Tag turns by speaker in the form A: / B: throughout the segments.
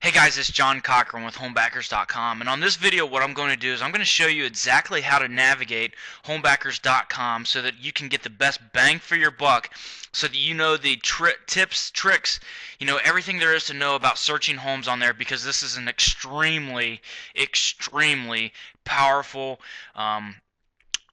A: Hey guys, it's John Cochran with homebackers.com, and on this video what I'm going to do is I'm going to show you exactly how to navigate homebackers.com so that you can get the best bang for your buck, so that you know the tips, tricks, everything there is to know about searching homes on there, because this is an extremely powerful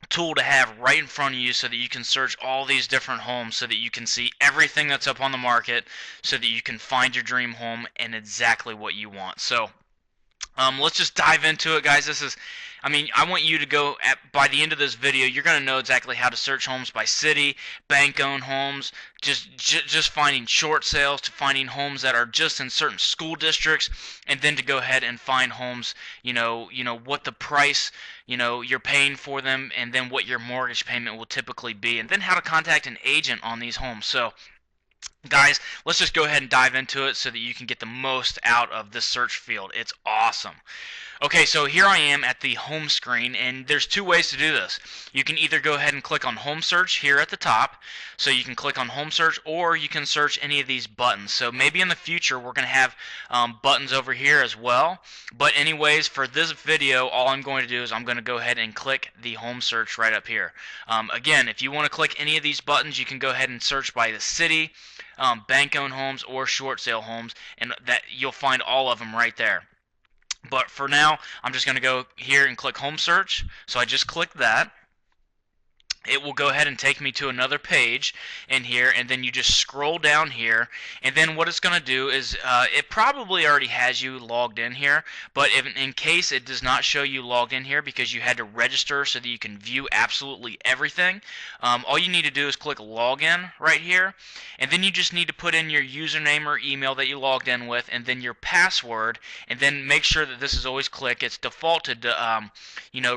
A: tool to have right in front of you, so that you can search all these different homes, so that you can see everything that's up on the market, so that you can find your dream home and exactly what you want. So let's just dive into it, guys. I want you to by the end of this video, you're going to know exactly how to search homes by city, bank-owned homes, just finding short sales, to finding homes that are just in certain school districts, and then to go ahead and find homes, what the price, you're paying for them, and then what your mortgage payment will typically be, and then how to contact an agent on these homes. So guys, let's just go ahead and dive into it so that you can get the most out of this search field. It's awesome. Okay, so here I am at the home screen, and there's two ways to do this. You can either go ahead and click on home search here at the top, so you can click on home search, or you can search any of these buttons. So maybe in the future we're going to have buttons over here as well, but anyways, for this video, all I'm going to do is I'm going to go ahead and click the home search right up here. Again, if you want to click any of these buttons, you can go ahead and search by the city, bank-owned homes, or short sale homes, and that you'll find all of them right there. But for now, I'm just going to go here and click home search. So I just clicked that. It will go ahead and take me to another page in here, and then you just scroll down here, and then what it's going to do is it probably already has you logged in here, but in case it does not show you logged in here because you had to register so that you can view absolutely everything, all you need to do is click login right here, and then you just need to put in your username or email that you logged in with, and then your password, and then make sure that this is always click. It's defaulted to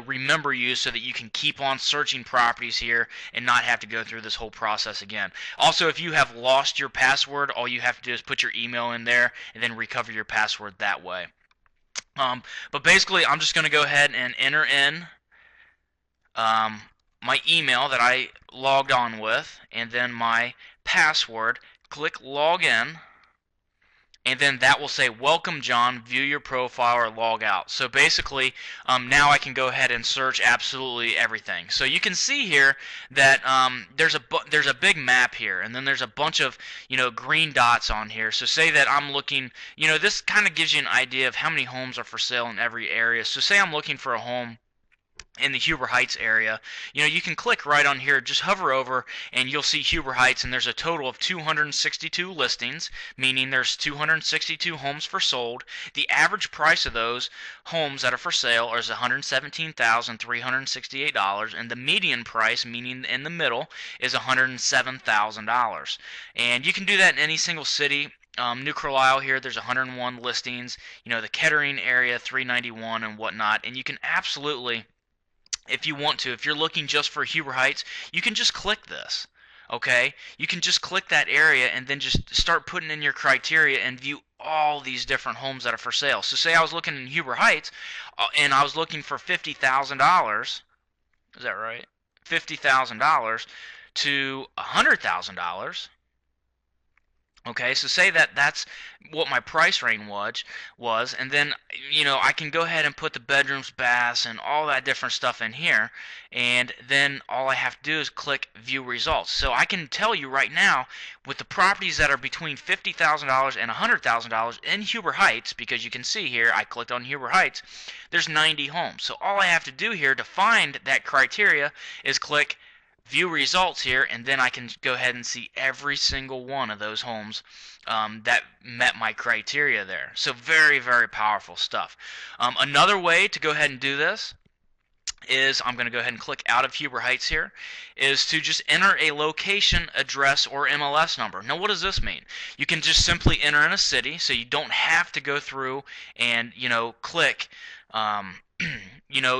A: remember you, so that you can keep on searching properties here and not have to go through this whole process again. Also, if you have lost your password, all you have to do is put your email in there and then recover your password that way. But basically, I'm just going to go ahead and enter in my email that I logged on with, and then my password. Click login, and then that will say, welcome John, view your profile or log out. So basically, now I can go ahead and search absolutely everything. So you can see here that there's a big map here, and then there's a bunch of green dots on here. So say that I'm looking, this kind of gives you an idea of how many homes are for sale in every area. So say I'm looking for a home in the Huber Heights area, you can click right on here, just hover over, and you'll see Huber Heights, and there's a total of 262 listings, meaning there's 262 homes for sold. The average price of those homes that are for sale is $117,368, and the median price, meaning in the middle, is $107,000. And you can do that in any single city. New Carlisle here, there's 101 listings. The Kettering area, 391 and whatnot, and you can absolutely, if you want to, if you're looking just for Huber Heights, you can just click this. Okay, you can just click that area and then just start putting in your criteria and view all these different homes that are for sale. So say I was looking in Huber Heights, and I was looking for $50,000. Is that right? $50,000 to $100,000. Okay, so say that that's what my price range was, and then I can go ahead and put the bedrooms, baths, and all that different stuff in here, and then all I have to do is click view results. So I can tell you right now, with the properties that are between $50,000 and $100,000 in Huber Heights, because you can see here I clicked on Huber Heights, there's 90 homes. So all I have to do here to find that criteria is click view results here, and then I can go ahead and see every single one of those homes that met my criteria there. So very, very powerful stuff. Another way to go ahead and do this is, I'm going to go ahead and click out of Huber Heights here, is to just enter a location, address, or MLS number. Now what does this mean? You can just simply enter in a city, so you don't have to go through and click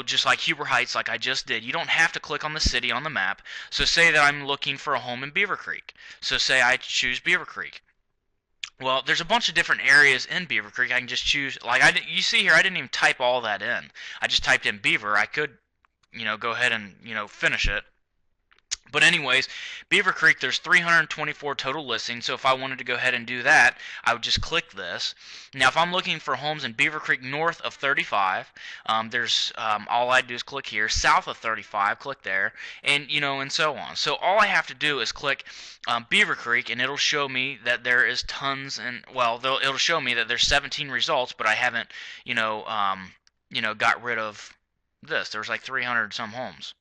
A: just like Huber Heights, like I just did. You don't have to click on the city on the map. So say that I'm looking for a home in Beaver Creek. So say I choose Beaver Creek. Well, there's a bunch of different areas in Beaver Creek. I can just choose, like you see here, I didn't even type all that in. I just typed in Beaver. I could, go ahead and, finish it. But anyways, Beaver Creek, there's 324 total listings, so if I wanted to go ahead and do that, I would just click this. Now, if I'm looking for homes in Beaver Creek north of 35, all I do is click here. South of 35, click there, and and so on. So all I have to do is click Beaver Creek, and it'll show me that there is tons, and well, it'll show me that there's 17 results, but I haven't, got rid of this. There's like 300 some homes.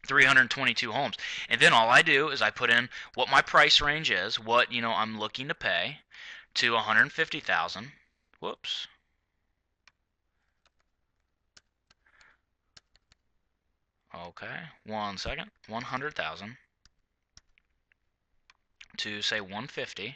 A: 322 homes. And then all I do is I put in what my price range is, what, I'm looking to pay to 150,000. Whoops. Okay, 1 second. 100,000 to say 150.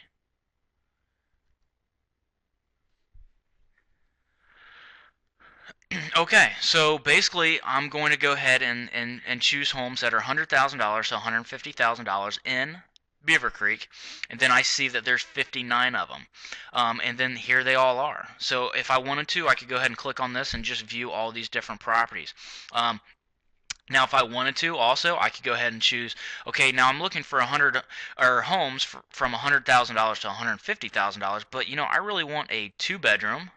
A: Okay, so basically I'm going to go ahead and choose homes that are $100,000 to $150,000 in Beaver Creek, and then I see that there's 59 of them, and then here they all are. So if I wanted to, I could go ahead and click on this and just view all these different properties. Now, if I wanted to, also, I could go ahead and choose. Okay, now I'm looking for 100 or homes from $100,000 to $150,000, but I really want a two-bedroom,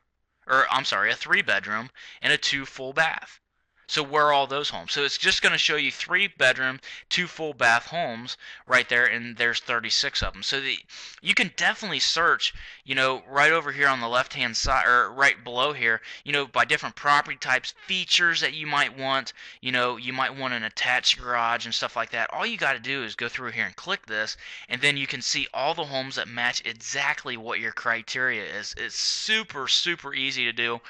A: or I'm sorry, a three-bedroom and a two full bath. So where are all those homes? So it's just going to show you three-bedroom, two full bath homes right there, and there's 36 of them. So you can definitely search, right over here on the left-hand side, or right below here, by different property types, features that you might want. You might want an attached garage and stuff like that. All you got to do is go through here and click this, and then you can see all the homes that match exactly what your criteria is. It's super, super easy to do,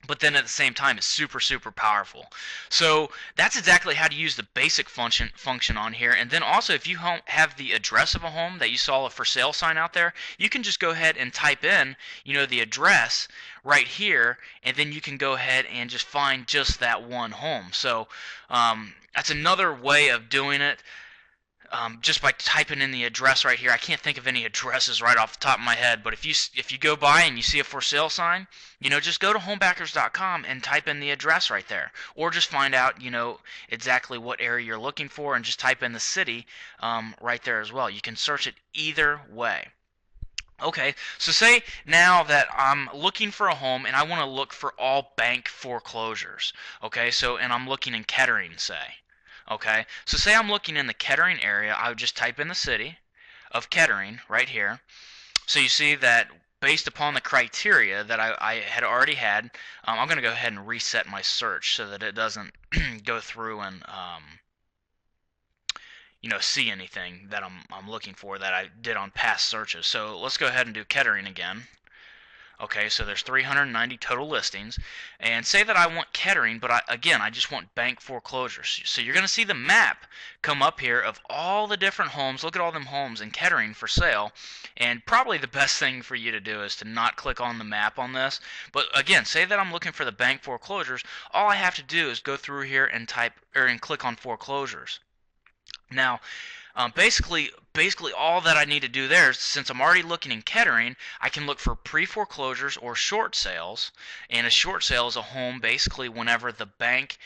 A: but then at the same time it's super, super powerful. So that's exactly how to use the basic function on here. And then also, if you have the address of a home that you saw a for sale sign out there, you can just go ahead and type in the address right here, and then you can go ahead and just find just that one home. So that's another way of doing it. Just by typing in the address right here. I can't think of any addresses right off the top of my head, but if you go by and you see a for sale sign, just go to homebackers.com and type in the address right there, or just find out exactly what area you're looking for and just type in the city right there as well. You can search it either way. Okay, so say now that I'm looking for a home and I want to look for all bank foreclosures. Okay, and I'm looking in Kettering, say. Okay, so say I'm looking in the Kettering area, I would just type in the city of Kettering right here. So you see that based upon the criteria that I had already had, I'm going to go ahead and reset my search so that it doesn't go through and see anything that I'm looking for that I did on past searches. So let's go ahead and do Kettering again. Okay, so there's 390 total listings, and say that I want Kettering, but I just want bank foreclosures. So you're going to see the map come up here of all the different homes. Look at all them homes in Kettering for sale, and probably the best thing for you to do is to not click on the map on this. But again, say that I'm looking for the bank foreclosures. All I have to do is go through here and click on foreclosures. Now, basically all that I need to do there is, since I'm already looking in Kettering, I can look for pre-foreclosures or short sales. And a short sale is a home basically whenever the bank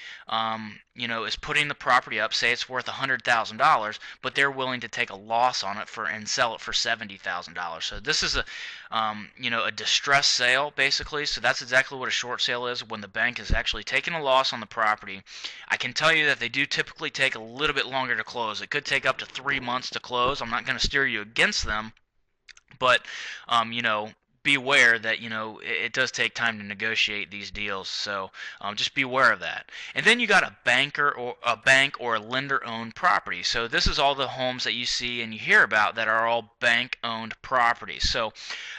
A: is putting the property up, say it's worth $100,000, but they're willing to take a loss on it and sell it for $70,000. So this is a distress sale basically. So that's exactly what a short sale is, when the bank is actually taking a loss on the property. I can tell you that they do typically take a little bit longer to close. It could take up to 3 months to close. I'm not going to steer you against them, but beware that it does take time to negotiate these deals. So just be aware of that. And then you got a bank or a lender-owned property. So this is all the homes that you see and you hear about that are all bank-owned properties. So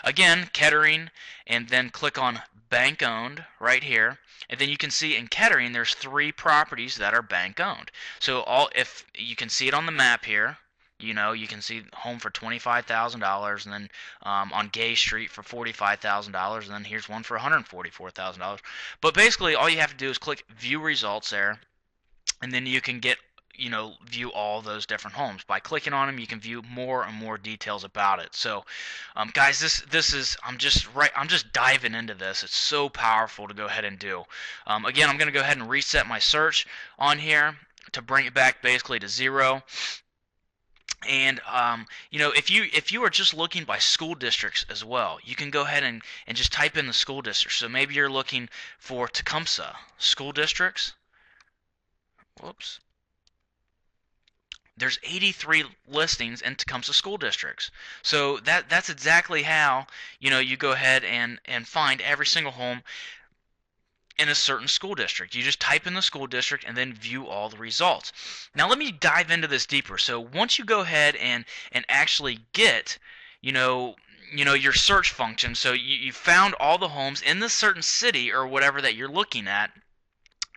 A: again, Kettering, and then click on bank-owned right here. And then you can see in Kettering there's 3 properties that are bank-owned. So if you can see it on the map here. You can see home for $25,000, and then on Gay Street for $45,000, and then here's one for $144,000. But basically, all you have to do is click View Results there, and then you can view all those different homes. By clicking on them, you can view more and more details about it. So, guys, this is I'm just diving into this. It's so powerful to go ahead and do. Again, I'm going to go ahead and reset my search on here. to bring it back basically to zero. And if you are just looking by school districts as well, you can go ahead and just type in the school district. So maybe you're looking for Tecumseh school districts. Whoops. There's 83 listings in Tecumseh school districts. So that's exactly how you go ahead and find every single home in a certain school district. You just type in the school district and then view all the results. Now let me dive into this deeper. So once you go ahead and actually get, your search function, so you found all the homes in this certain city or whatever that you're looking at,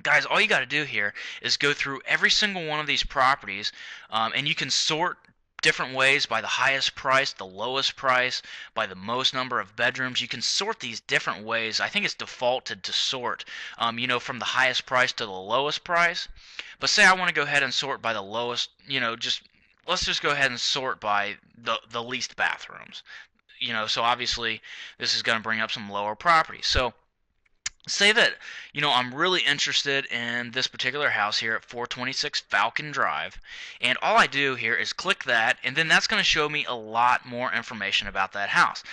A: guys, all you got to do here is go through every single one of these properties, and you can sort different ways by the highest price, the lowest price, by the most number of bedrooms. You can sort these different ways. I think it's defaulted to sort, from the highest price to the lowest price. But say I want to go ahead and sort by the lowest, let's just go ahead and sort by the least bathrooms. So obviously this is going to bring up some lower properties. So say that I'm really interested in this particular house here at 426 Falcon Drive, and all I do here is click that, and then that's going to show me a lot more information about that house.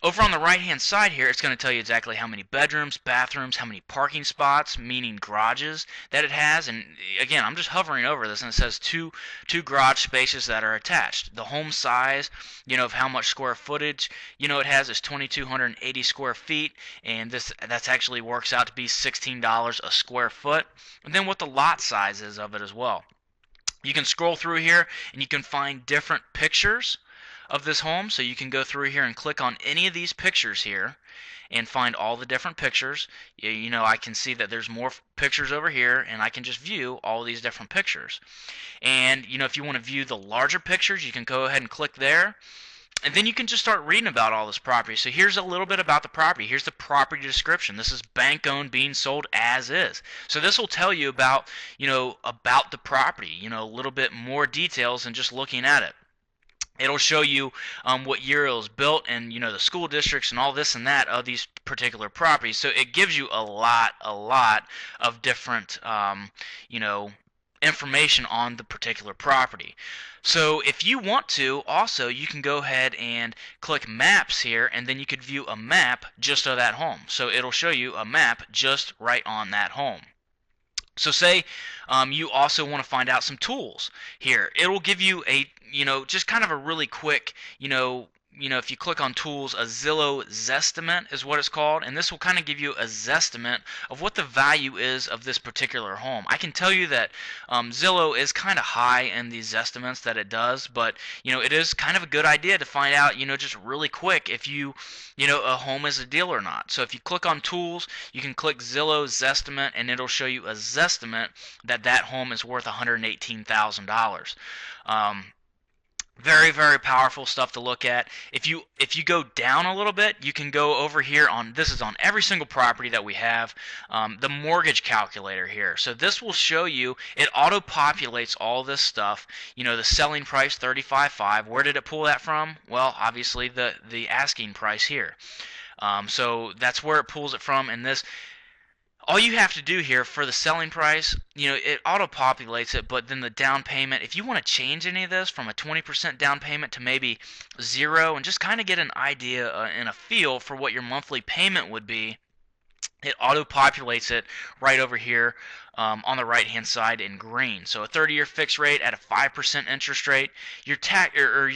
A: Over on the right hand side here, it's going to tell you exactly how many bedrooms, bathrooms, how many parking spots, meaning garages, that it has. And again, I'm just hovering over this, and it says two garage spaces that are attached. The home size, of how much square footage, it has is 2,280 square feet, and that's actually works out to be $16 a square foot. And then what the lot size is of it as well. You can scroll through here, and you can find different pictures of this home. So you can go through here and click on any of these pictures here and find all the different pictures. I can see that there's more pictures over here, and I can just view all these different pictures. And if you want to view the larger pictures, you can go ahead and click there, and then you can just start reading about all this property. So here's a little bit about the property. Here's the property description. This is bank owned, being sold as is. So this will tell you about the property, a little bit more details than just looking at it. It'll show you what year it was built, and the school districts and all this and that of these particular properties. So it gives you a lot of different information on the particular property. So if you want to, also you can go ahead and click maps here, and then you could view a map just of that home. So it'll show you a map just right on that home. So say you also want to find out some tools here. It'll give you a just kind of a really quick if you click on tools, a Zillow Zestimate is what it's called, and this will kind of give you a zestimate of what the value is of this particular home. I can tell you that Zillow is kind of high in these estimates that it does, but it is kind of a good idea to find out just really quick if a home is a deal or not. So if you click on tools, you can click Zillow Zestimate, and it'll show you a zestimate that home is worth $118,000. Very, very powerful stuff to look at. If you go down a little bit, you can go over here on, this is on every single property that we have, the mortgage calculator here. So this will show you, it auto-populates all this stuff. The selling price, $35,500. Where did it pull that from? Well, obviously the asking price here. So that's where it pulls it from, and this. All you have to do here for the selling price, it auto-populates it, but then the down payment, if you want to change any of this from a 20% down payment to maybe 0, and just kind of get an idea and a feel for what your monthly payment would be, it auto-populates it right over here on the right-hand side in green. So a 30-year fixed rate at a 5% interest rate, your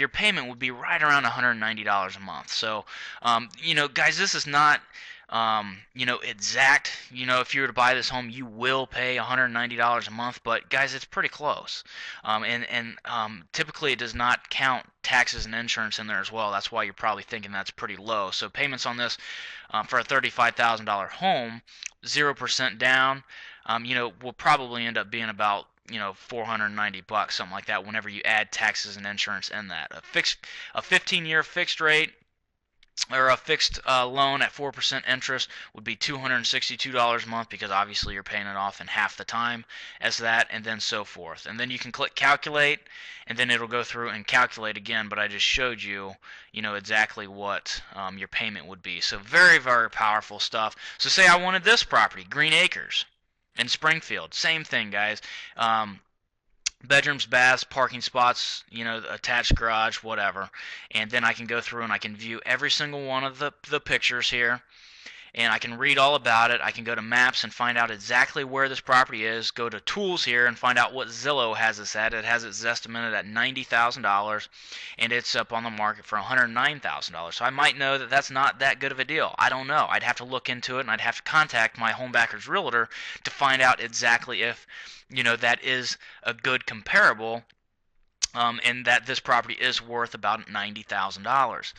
A: payment would be right around $190 a month. So, guys, this is not exact. If you were to buy this home, you will pay $190 a month, but guys, it's pretty close. And typically it does not count taxes and insurance in there as well. That's why you're probably thinking that's pretty low. So payments on this for a $35,000 home, 0% down, will probably end up being about $490, something like that, whenever you add taxes and insurance in that. A 15-year fixed rate, or a fixed loan at 4% interest would be $262 a month, because obviously you're paying it off in half the time as that, and then so forth. And then you can click calculate, and then it'll go through and calculate again, but I just showed you, exactly what your payment would be. So very, very powerful stuff. So say I wanted this property, Green Acres in Springfield. Same thing, guys. bedrooms, baths, parking spots, attached garage, whatever. And then I can go through and I can view every single one of the pictures here, and I can read all about it. I can go to maps and find out exactly where this property is. Go to tools here and find out what Zillow has this at. It has it estimated at $90,000, and it's up on the market for $109,000. So I might know that that's not that good of a deal. I don't know. I'd have to look into it, and I'd have to contact my homebacker's realtor to find out exactly if that is a good comparable, and that this property is worth about $90,000.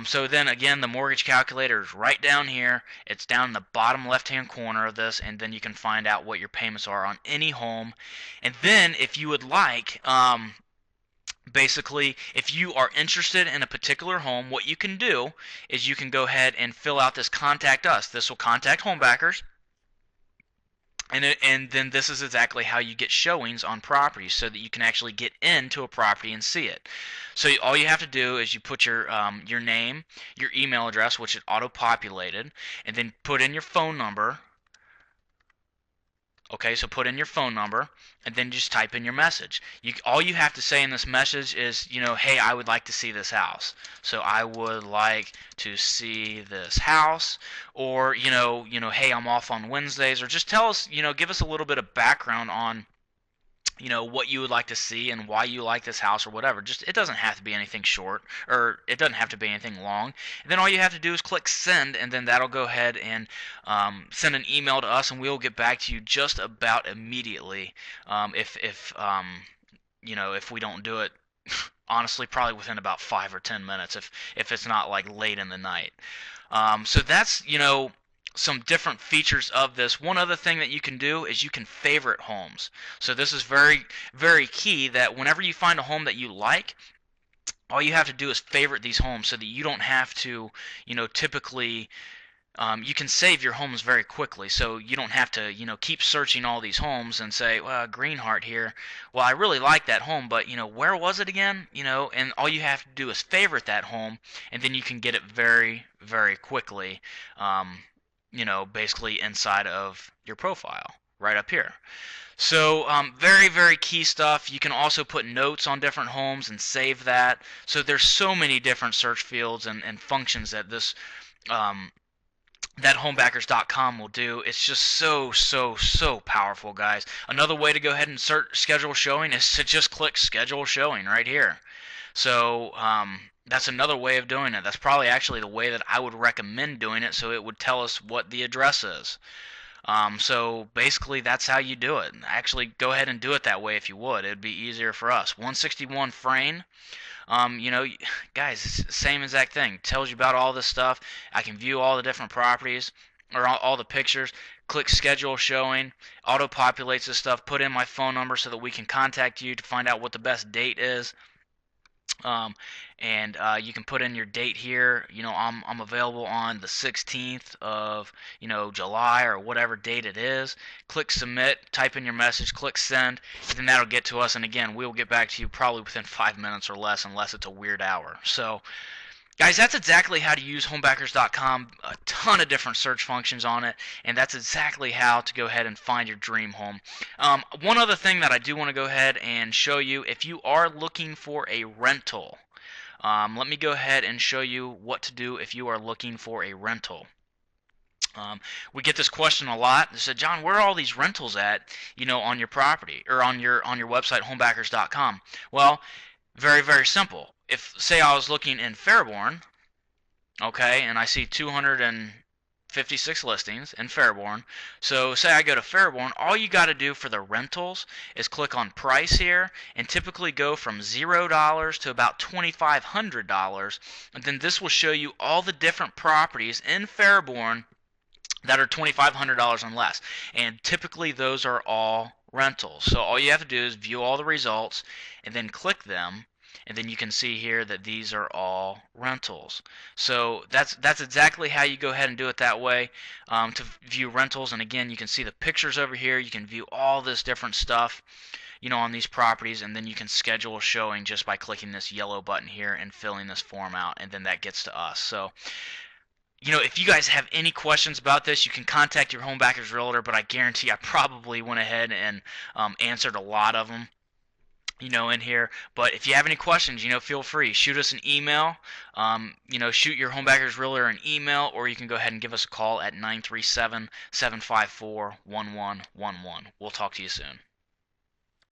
A: So then again, the mortgage calculator is right down here. It's down in the bottom left-hand corner of this, and then you can find out what your payments are on any home. And then if you would like, basically, if you are interested in a particular home, what you can do is you can go ahead and fill out this contact us. This will contact homebackers. And then this is exactly how you get showings on properties, so that you can actually get into a property and see it. So all you have to do is you put your name, your email address, which is auto-populated, and then put in your phone number. Okay, so put in your phone number, and then just type in your message. All you have to say in this message is, hey, I would like to see this house. So I would like to see this house, or hey, I'm off on Wednesdays, or just tell us, give us a little bit of background on what you would like to see and why you like this house or whatever. Just, it doesn't have to be anything short, or it doesn't have to be anything long. And then all you have to do is click send, and then that'll go ahead and send an email to us, and we'll get back to you just about immediately. If we don't do it, honestly, probably within about 5 or 10 minutes, if it's not like late in the night. So that's some different features of this. One other thing that you can do is you can favorite homes. So this is very, very key, that whenever you find a home that you like, all you have to do is favorite these homes, so that you don't have to, typically, you can save your homes very quickly, so you don't have to, keep searching all these homes and say, well, Greenheart here, well, I really like that home, but, where was it again? And all you have to do is favorite that home, and then you can get it very, very quickly. Basically inside of your profile right up here. So very, very key stuff. You can also put notes on different homes and save that. So there's so many different search fields and functions that this that homebackers.com will do. It's just so, so, so powerful, guys. Another way to go ahead and schedule showing is to just click schedule showing right here. So that's another way of doing it. That's probably actually the way that I would recommend doing it, so it would tell us what the address is. So basically that's how you do it. Actually, go ahead and do it that way if you would. It would be easier for us. 161 Frame. Guys, same exact thing. Tells you about all this stuff. I can view all the different properties, or all the pictures. Click schedule showing. Auto populates this stuff. Put in my phone number so that we can contact you to find out what the best date is. And you can put in your date here. I'm available on the 16th of July, or whatever date it is. Click submit, type in your message, click send, and then that'll get to us, and again, we'll get back to you probably within 5 minutes or less, unless it's a weird hour. So guys, that's exactly how to use homebackers.com. A ton of different search functions on it, and that's exactly how to go ahead and find your dream home. One other thing that I do want to go ahead and show you, if you are looking for a rental, let me go ahead and show you what to do if you are looking for a rental. We get this question a lot. They said, John, where are all these rentals at, on your property, or on your website, homebackers.com? Well, very, very simple. If, say, I was looking in Fairborn, okay, and I see 256 listings in Fairborn. So say I go to Fairborn, all you got to do for the rentals is click on price here, and typically go from $0 to about $2,500, and then this will show you all the different properties in Fairborn that are $2,500 and less, and typically those are all rentals. So all you have to do is view all the results and then click them, and then you can see here that these are all rentals. So that's exactly how you go ahead and do it that way, to view rentals. And again, you can see the pictures over here. You can view all this different stuff on these properties, and then you can schedule a showing just by clicking this yellow button here and filling this form out, and then that gets to us. So if you guys have any questions about this, you can contact your homebackers realtor, but I guarantee I probably went ahead and answered a lot of them. in here. But if you have any questions, feel free. Shoot us an email. Shoot your Homebackers Realtor an email, or you can go ahead and give us a call at 937-754-1111. We'll talk to you soon.